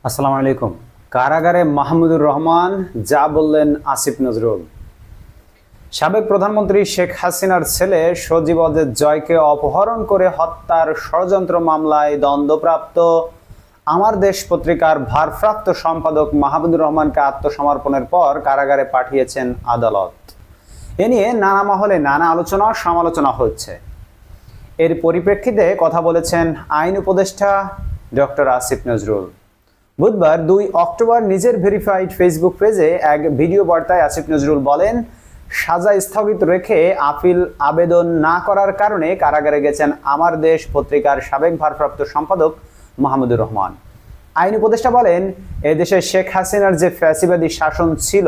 আসসালামু আলাইকুম। কারাগারে মাহমুদুর রহমান যা বললেন আসিফ নজরুল। সাবেক প্রধানমন্ত্রী শেখ হাসিনার ছেলে সজীব ওয়াজেদ জয়কে অপহরণ করে হত্যার ষড়যন্ত্র মামলায় দণ্ডপ্রাপ্ত আমার দেশ পত্রিকার ভারপ্রাপ্ত সম্পাদক মাহমুদুর রহমানকে আত্মসমর্পণের পর কারাগারে পাঠিয়েছেন আদালত। এ নিয়ে নানা মহলে নানা আলোচনা সমালোচনা হচ্ছে। এর পরিপ্রেক্ষিতে কথা বলেছেন আইন উপদেষ্টা ডক্টর আসিফ নজরুল। বুধবার 2 অক্টোবর নিজের ভেরিফাইড ফেসবুক পেজে এক ভিডিও বার্তায় আসিফ নজরুল বলেন, সাজা স্থগিত রেখে আপিল আবেদন না করার কারণে কারাগারে গেছেন আমার দেশ পত্রিকার সাবেক ভারপ্রাপ্ত সম্পাদক মাহমুদুর রহমান। আইন উপদেষ্টা বলেন, এদেশে শেখ হাসিনার যে ফ্যাসিবাদী শাসন ছিল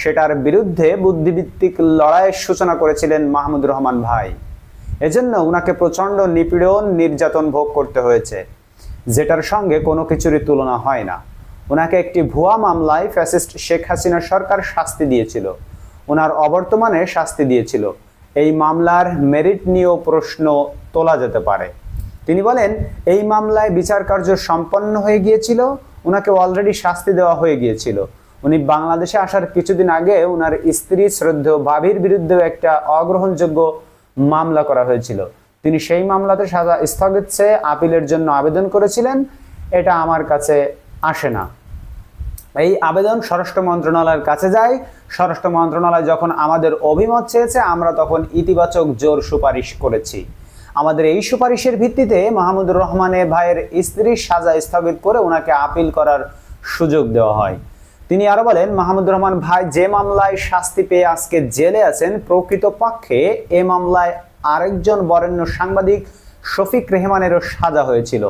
সেটার বিরুদ্ধে বুদ্ধিভিত্তিক লড়াইয়ের সূচনা করেছিলেন মাহমুদুর রহমান ভাই। এজন্য উনাকে প্রচণ্ড নিপীড়ন নির্যাতন ভোগ করতে হয়েছে, যেটার সঙ্গে কোনো কিছুরই তুলনা হয় না। ওনাকে একটি ভুয়া মামলায় ফ্যাসিস্ট শেখ হাসিনা সরকার শাস্তি দিয়েছিল, ওনার অবর্তমানে শাস্তি দিয়েছিল। এই মামলার মেরিট নিয়েও প্রশ্ন তোলা যেতে পারে। তিনি বলেন, এই মামলায় বিচার কার্য সম্পন্ন হয়ে গিয়েছিল, ওনাকে অলরেডি শাস্তি দেওয়া হয়ে গিয়েছিল। উনি বাংলাদেশে আসার কিছুদিন আগে ওনার স্ত্রী শ্রদ্ধেয় ভাবির বিরুদ্ধেও একটা অগ্রহণযোগ্য মামলা করা হয়েছিল। তিনি সেই মামলাতে সাজা স্থগিত চেয়ে আপিলের জন্য আবেদন করেছিলেন। এটা আমার কাছে আসে না। এই আবেদন স্বরাষ্ট্র মন্ত্রণালয়ের কাছে যায়। স্বরাষ্ট্র মন্ত্রণালয় যখন আমাদের অভিমত চেয়েছে, আমরা তখন ইতিবাচক জোর সুপারিশ করেছি। আমাদের এই সুপারিশের ভিত্তিতে মাহমুদুর রহমানের ভাইয়ের স্ত্রীর সাজা স্থগিত করে ওনাকে আপিল করার সুযোগ দেওয়া হয়। তিনি আরো বলেন, মাহমুদুর রহমান ভাই যে মামলায় শাস্তি পেয়ে আজকে জেলে আছেন, প্রকৃতপক্ষে এ মামলায় আরেকজন বরেণ্য সাংবাদিক শফিক রেহমানেরও সাজা হয়েছিল।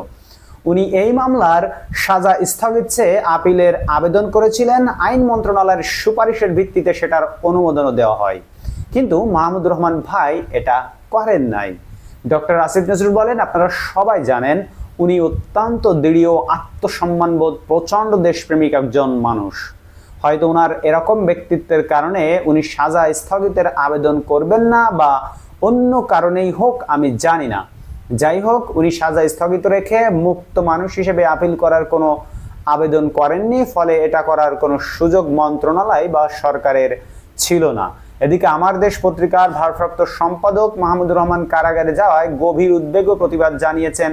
উনি এই মামলার সাজা স্থগিত চেয়ে আপিলের আবেদন করেছিলেন। আইন মন্ত্রণালয়ের সুপারিশের ভিত্তিতে সেটার অনুমোদনও দেওয়া হয়, কিন্তু মাহমুদুর রহমান ভাই এটা করেন নাই। ডক্টর আসিফ নজরুল বলেন, আপনারা সবাই জানেন উনি অত্যন্ত দৃঢ় আত্মসম্মানবোধ, প্রচণ্ড দেশপ্রেমিক একজন মানুষ। হয়তো ওনার এরকম ব্যক্তিত্বের কারণে উনি সাজা স্থগিতের আবেদন করবেন না, বা অন্য কারণেই হোক, আমি জানি না। যাই হোক, উনি সাজা স্থগিত রেখে মুক্ত মানুষ হিসেবে আপিল করার কোনো আবেদন করেননি, ফলে এটা করার কোনো সুযোগ মন্ত্রণালয় বা সরকারের ছিল না। এদিকে আমার দেশ পত্রিকার ভারপ্রাপ্ত সম্পাদক মাহমুদুর রহমান কারাগারে যাওয়ায় গভীর উদ্বেগ ও প্রতিবাদ জানিয়েছেন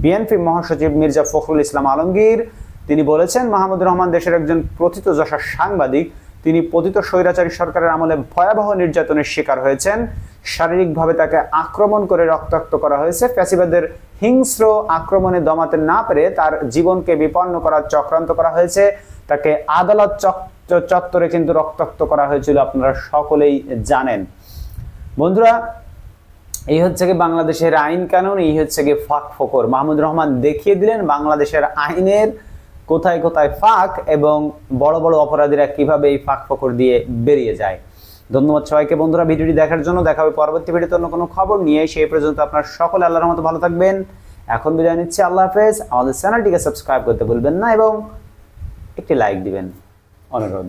বিএনপি মহাসচিব মির্জা ফখরুল ইসলাম আলমগীর। তিনি বলেছেন, মাহমুদুর রহমান দেশের একজন প্রথিতযশা সাংবাদিক। তিনি পতিত স্বৈরাচারী সরকারের আমলে ভয়াবহ নির্যাতনের শিকার হয়েছেন। শারীরিকভাবে তাকে আক্রমণ করে রক্তাক্ত করা হয়েছে। ফ্যাসিবাদের হিংস্র আক্রমণে দমাতে না পেরে তার জীবনকে বিপন্ন করার চক্রান্ত করা হয়েছে। তাকে আদালত চত্বরে কিন্তু রক্তাক্ত করা হয়েছিল, আপনারা সকলেই জানেন। বন্ধুরা, এই হচ্ছে কি বাংলাদেশের আইন কানুন, এই হচ্ছে কি ফাঁক ফোকর। মাহমুদুর রহমান দেখিয়ে দিলেন বাংলাদেশের আইনের কোথায় কোথায় ফাঁক, এবং বড় বড় অপরাধীরা কিভাবে এই ফাঁক ফোকর দিয়ে বেরিয়ে যায়। ধন্যবাদ সবাইকে বন্ধুরা ভিডিওটি দেখার জন্য। দেখা হবে পরবর্তী ভিডিওতে অন্য কোনো খবর নিয়ে। সেই পর্যন্ত আপনারা সকলে আল্লাহর রহমতে ভালো থাকবেন। এখন বিদায় নিচ্ছি, আল্লাহ হাফেজ। আমাদের চ্যানেলটিকে সাবস্ক্রাইব করতে ভুলবেন না এবং একটি লাইক দিবেন, অনুরোধ।